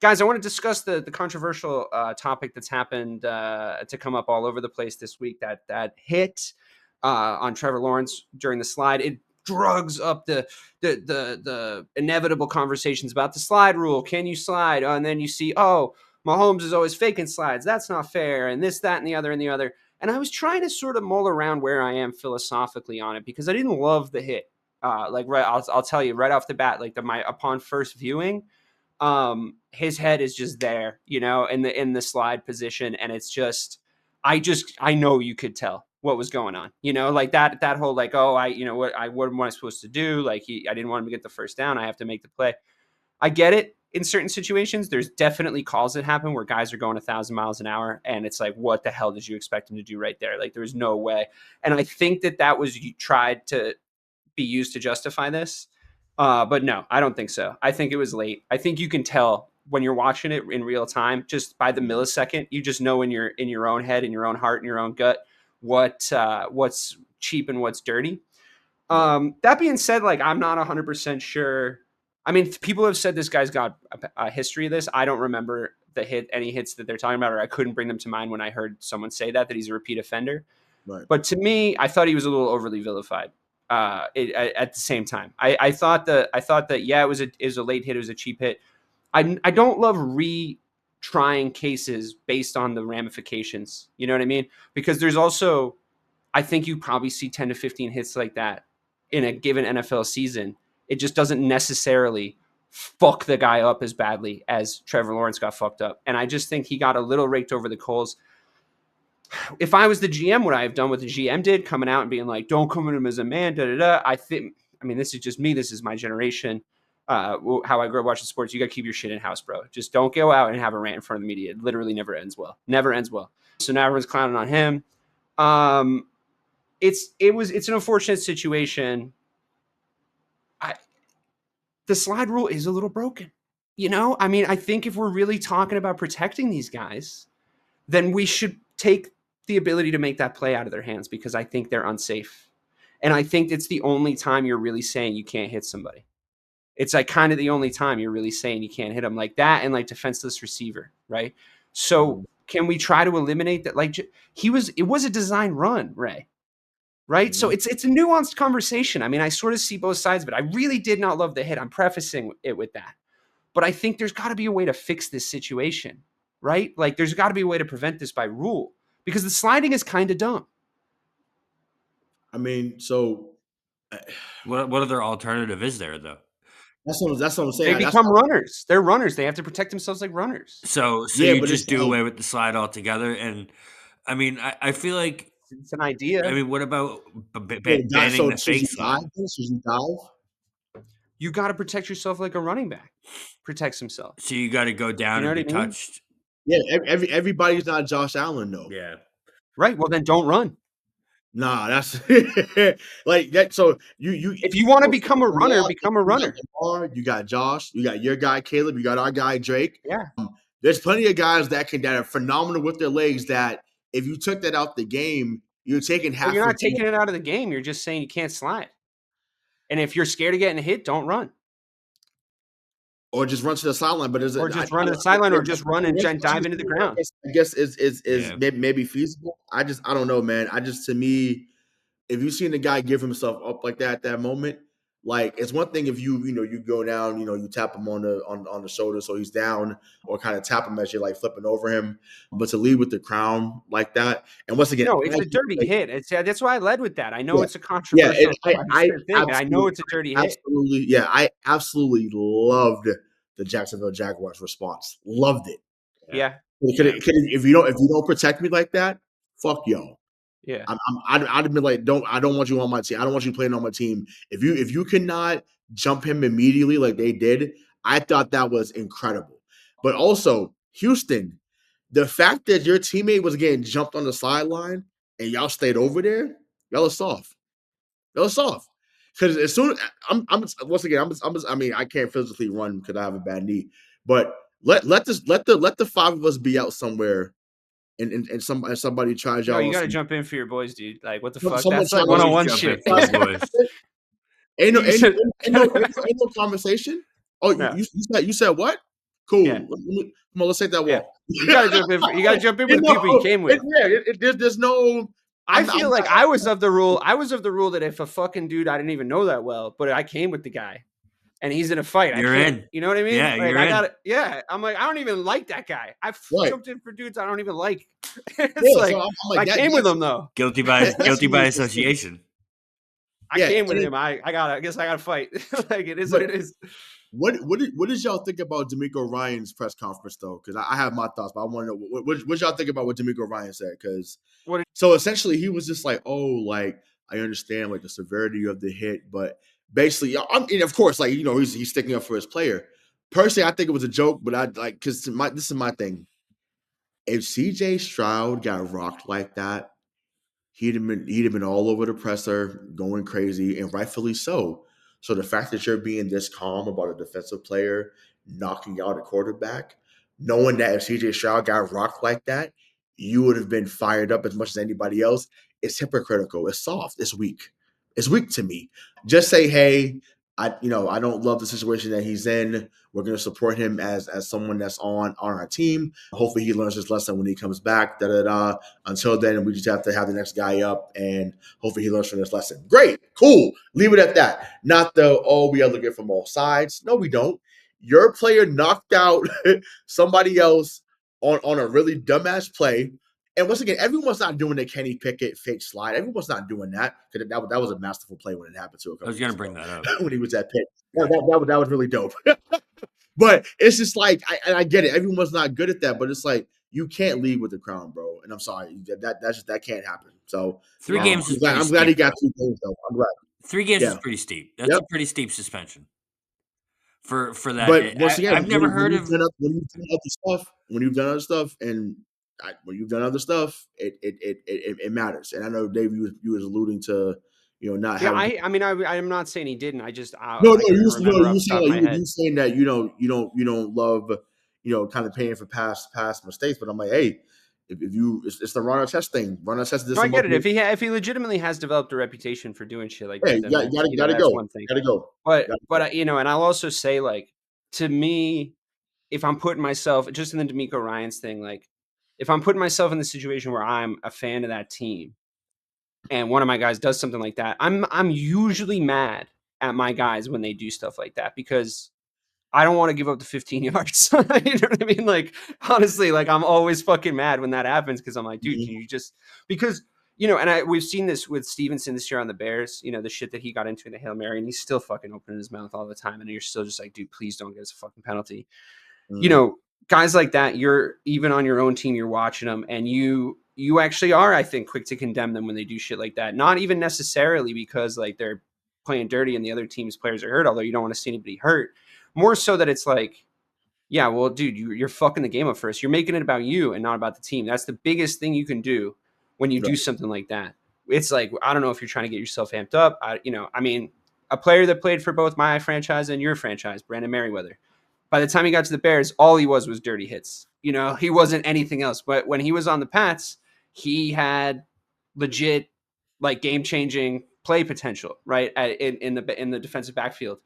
Guys, I want to discuss the controversial topic that's happened to come up all over the place this week. That hit on Trevor Lawrence during the slide. It drugs up the inevitable conversations about the slide rule. Can you slide? And then you see, oh, Mahomes is always faking slides. That's not fair. And this, that, and the other, and the other. And I was trying to sort of mull around where I am philosophically on it because I didn't love the hit. I'll tell you right off the bat, upon first viewing, his head is just there, in the slide position, and it's just, I know you could tell what was going on, like that whole like, oh, what am I supposed to do? Like I didn't want him to get the first down. I have to make the play. I get it. In certain situations, there's definitely calls that happen where guys are going 1,000 miles an hour, and it's like, what the hell did you expect him to do right there? Like, there's no way. And I think that was tried to be used to justify this. But no, I don't think so. I think it was late. I think you can tell when you're watching it in real time, just by the millisecond. You just know in your own head, in your own heart, in your own gut, what's cheap and what's dirty. That being said, like, I'm not 100% sure. I mean, people have said this guy's got a history of this. I don't remember any hits that they're talking about, or I couldn't bring them to mind when I heard someone say that he's a repeat offender. Right. But to me, I thought he was a little overly vilified. At the same time, I thought that yeah, it was a late hit, it was a cheap hit. I don't love retrying cases based on the ramifications. You know what I mean? Because there's also, I think you probably see 10 to 15 hits like that in a given NFL season. It just doesn't necessarily fuck the guy up as badly as Trevor Lawrence got fucked up. And I just think he got a little raked over the coals. If I was the GM, would I have done what the GM did, coming out and being like, don't come at him as a man, da-da-da. I mean, this is just me. This is my generation. How I grew up watching sports. You got to keep your shit in house, bro. Just don't go out and have a rant in front of the media. It literally never ends well. Never ends well. So now everyone's clowning on him. It's an unfortunate situation. The slide rule is a little broken. I mean, I think if we're really talking about protecting these guys, then we should take the ability to make that play out of their hands, because I think they're unsafe. And I think it's the only time you're really saying you can't hit somebody. It's like kind of the only time you're really saying you can't hit them, like that, and like defenseless receiver, right? So can we try to eliminate that? Like it was a design run, Ray, right? So it's a nuanced conversation. I mean, I sort of see both sides of it. I really did not love the hit. I'm prefacing it with that. But I think there's got to be a way to fix this situation, right? Like there's got to be a way to prevent this by rule, because the sliding is kind of dumb. I mean, so what other alternative is there, though? That's what I'm saying. They become runners. They're runners. They have to protect themselves like runners. So yeah, you just do away with the slide altogether. And I mean, I feel like it's an idea. I mean, what about banning the fake slide? You got to protect yourself like a running back protects himself. So you got to go down and be touched. Yeah, everybody's not Josh Allen, though. Yeah. Right. Well, then don't run. Nah, that's like that. So you if you want to become a runner, become a runner. You got Josh, you got your guy Caleb, you got our guy Drake. Yeah. There's plenty of guys that are phenomenal with their legs that if you took that out the game, you're taking half. Well, you're not taking it out of the game. You're just saying you can't slide. And if you're scared of getting hit, don't run. Or just run to the sideline, but run to the sideline, or just run and dive into the ground. I guess is maybe feasible. I don't know, man. To me, if you've seen the guy give himself up like that at that moment, like it's one thing if you go down, you tap him on the shoulder so he's down, or kind of tap him as you're like flipping over him. But to lead with the crown like that, and once again, no, it's a dirty hit. That's why I led with that. I know it's a controversial thing. I know it's a dirty hit. Absolutely, yeah. I absolutely loved the Jacksonville Jaguars response. Loved it. Yeah. If you don't protect me like that, fuck y'all. Yeah. I'd have been like, I don't want you on my team. I don't want you playing on my team. If you cannot jump him immediately like they did, I thought that was incredible. But also, Houston, the fact that your teammate was getting jumped on the sideline and y'all stayed over there, y'all are soft. Because as soon I mean, I can't physically run because I have a bad knee. But let the five of us be out somewhere. And somebody tries y'all. No, you got to jump in for your boys, dude. Like, what the fuck? That's like one-on-one shit. Ain't no conversation. Oh, no. You said what? Cool. Yeah. Come on, let's take that Yeah. walk. You gotta jump in. You gotta jump in with the people you came with. There's no. I feel like I was of the rule. I was of the rule that if a fucking dude I didn't even know that well, but I came with the guy, and he's in a fight, I You're can't. in. You know what I mean? Yeah, Like you're I in. got it. Yeah, I'm like I don't even like that guy. I've Right. jumped in for dudes I don't even like. It's Yeah, like, so I'm I came with him though. Guilty by association. I came with him. I guess I gotta fight. Like it is what it is. What did y'all think about D'Amico Ryan's press conference though? Because I have my thoughts, but I want to know what y'all think about what D'Amico Ryan said. Because so essentially he was just like, oh, like I understand like the severity of the hit, but basically, and of course, like he's sticking up for his player. Personally, I think it was a joke, but I like because this is my thing. If CJ Stroud got rocked like that, he'd have been all over the presser, going crazy, and rightfully so. So the fact that you're being this calm about a defensive player knocking out a quarterback, knowing that if CJ Stroud got rocked like that, you would have been fired up as much as anybody else, it's hypocritical. It's soft. It's weak. It's weak to me. Just say, hey, I don't love the situation that he's in. We're going to support him as someone that's on our team. Hopefully he learns his lesson when he comes back. Until then, we just have to have the next guy up, and hopefully he learns from this lesson. Great, cool. Leave it at that. Not we are looking from all sides. No, we don't. Your player knocked out somebody else on a really dumbass play. And once again, everyone's not doing the Kenny Pickett fake slide. Everyone's not doing that because that was a masterful play when it happened to him. I was going to bring that up when he was at Pitt. That was really dope. But it's just like I get it. Everyone's not good at that, but it's like you can't lead with the crown, bro. And I'm sorry, that can't happen. So 3 games is I'm glad he got 2 games though. I'm glad. 3 games is pretty steep. That's a pretty steep suspension for that. But once again, I've never heard of when you've done other stuff, and when you've done other stuff, it matters. And I know Dave, you was alluding to not having. I mean, I'm not saying he didn't. I just you saying that you don't love kind of paying for past mistakes. But I'm like, hey, if you it's the Ron Artest thing. Ron Artest this. No, I get it. If he legitimately has developed a reputation for doing shit like that, then gotta go. one thing. Gotta go. But and I'll also say, like, to me, if I'm putting myself just in the D'Amico Ryans thing, like if I'm putting myself in the situation where I'm a fan of that team and one of my guys does something like that, I'm usually mad at my guys when they do stuff like that because I don't want to give up the 15 yards. You know what I mean? Like, honestly, like I'm always fucking mad when that happens because I'm like, dude, can you just because and we've seen this with Stevenson this year on the Bears, the shit that he got into in the Hail Mary, and he's still fucking opening his mouth all the time, and you're still just like, dude, please don't get us a fucking penalty. Guys like that, you're even on your own team, you're watching them, and you actually are, I think, quick to condemn them when they do shit like that. Not even necessarily because like they're playing dirty and the other team's players are hurt, although you don't want to see anybody hurt. More so that it's like, yeah, well, dude, you're fucking the game up first. You're making it about you and not about the team. That's the biggest thing you can do when you do something like that. It's like, I don't know if you're trying to get yourself amped up. I mean, a player that played for both my franchise and your franchise, Brandon Merriweather, by the time he got to the Bears, all he was dirty hits. He wasn't anything else. But when he was on the Pats, he had legit, like, game-changing play potential, right, in the defensive backfield.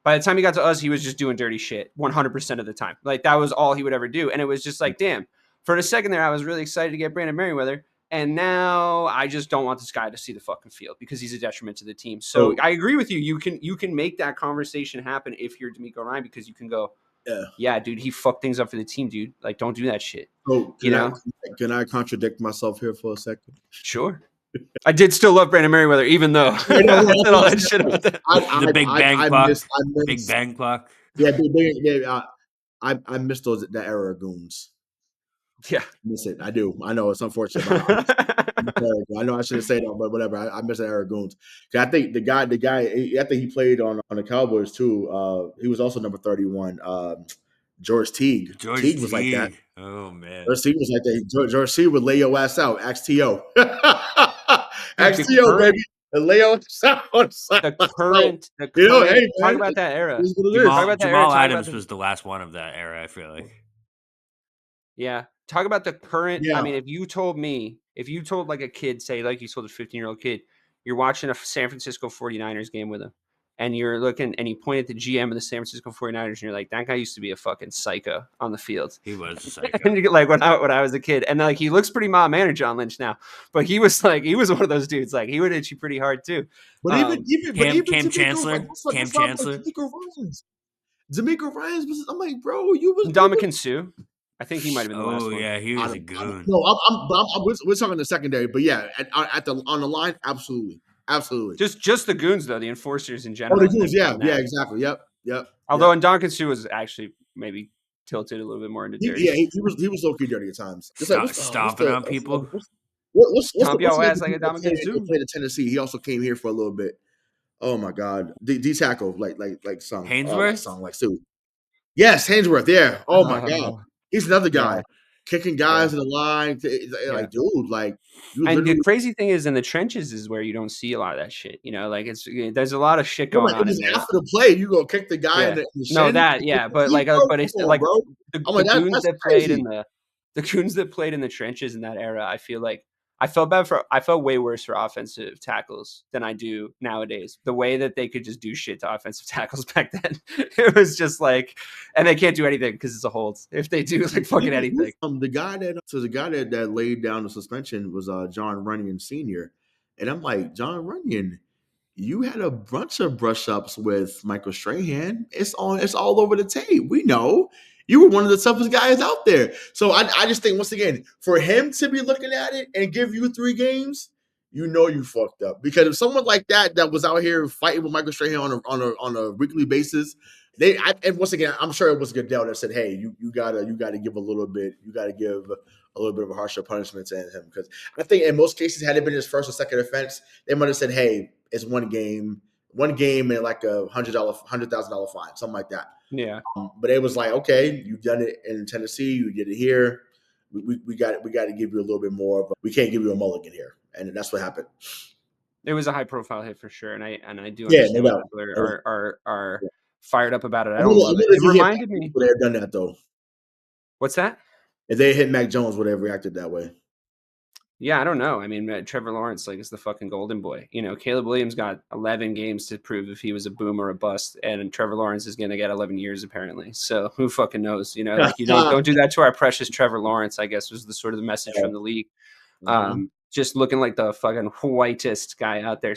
By the time he got to us, he was just doing dirty shit 100% of the time. Like, that was all he would ever do. And it was just like, damn. For a second there, I was really excited to get Brandon Merriweather. And now I just don't want this guy to see the fucking field because he's a detriment to the team. So I agree with you. You can make that conversation happen if you're D'Amico Ryan because you can go, yeah, dude, he fucked things up for the team, dude. Like, don't do that shit. So can I contradict myself here for a second? Sure. I did still love Brandon Merriweather, even though I said all that shit about that. The big bang clock. Big bang clock. Yeah, I miss that era of goons. Yeah, I miss it. I do. I know it's unfortunate. I know I shouldn't say that, but whatever. I miss that era of goons. I think the guy. I think he played on the Cowboys too. He was also number 31. George Teague. Teague was like that. Oh man, George Teague was like that. George Teague would lay your ass out. XTO. XTO, baby. Lay your ass out. The current. Hey, talk about that era. Jamal Adams was the last one of that era, I feel like. Yeah. Talk about the current. Yeah. I mean, if you told like a kid, say like you told a 15-year-old kid, you're watching a San Francisco 49ers game with him, and you're looking and you point at the GM of the San Francisco 49ers and you're like, that guy used to be a fucking psycho on the field. He was a psycho. And you get like when I was a kid, and like he looks pretty mild mannered, John Lynch now, but he was one of those dudes. Like he would hit you pretty hard too. But Cam Chancellor, D'Amico Ryan's was. I'm like, bro, you was Ndamukong Suh. I think he might have been the last one. Oh yeah, he was a goon. No, we're talking the secondary, but yeah, on the line, absolutely. Just the goons though, the enforcers in general. Oh, the goons, yeah, exactly, yep. Although Ndamukong Suh was actually maybe tilted a little bit more into dirty. He was low key dirty at times. Stomping on people. Stomp your ass like a Ndamukong Suh. Played in Tennessee. He also came here for a little bit. Oh my God, D tackle like song Hainsworth, song like Sue. Yes, Hainsworth. Yeah. Oh my God, he's another guy kicking guys in the line. Like, dude, like. And the crazy thing is, in the trenches is where you don't see a lot of that shit. You know, like there's a lot of shit going on in there. After the play, you go kick the guy in the shin. No, but it's like the goons that played in the goons that played in the trenches in that era. I feel like I felt way worse for offensive tackles than I do nowadays. The way that they could just do shit to offensive tackles back then, it was just like, and they can't do anything because it's a hold. If they do like fucking anything, the guy that laid down the suspension was John Runyon Sr. And I'm like, John Runyon, you had a bunch of brush ups with Michael Strahan. It's all over the tape. We know. You were one of the toughest guys out there. So I just think, once again, for him to be looking at it and give you 3 games, you know you fucked up. Because if someone like that was out here fighting with Michael Strahan on a weekly basis, and once again, I'm sure it was Goodell that said, hey, you gotta give a little bit of a harsher punishment to him. Because I think in most cases, had it been his first or second offense, they might have said, hey, it's one game and like a $100,000 fine, something like that. Yeah. But it was like, okay, you've done it in Tennessee, you did it here. We got to give you a little bit more, but we can't give you a mulligan here, and that's what happened. It was a high profile hit for sure, and I do understand why people are fired up about it. I don't love it. It reminded me. Would they have done that though? What's that? If they hit Mac Jones, would they have reacted that way? Yeah, I don't know. I mean, Trevor Lawrence is the fucking golden boy. You know, Caleb Williams got 11 games to prove if he was a boom or a bust, and Trevor Lawrence is going to get 11 years apparently. So who fucking knows? You know, like you don't do that to our precious Trevor Lawrence. I guess was the sort of the message from the league. Just looking like the fucking whitest guy out there.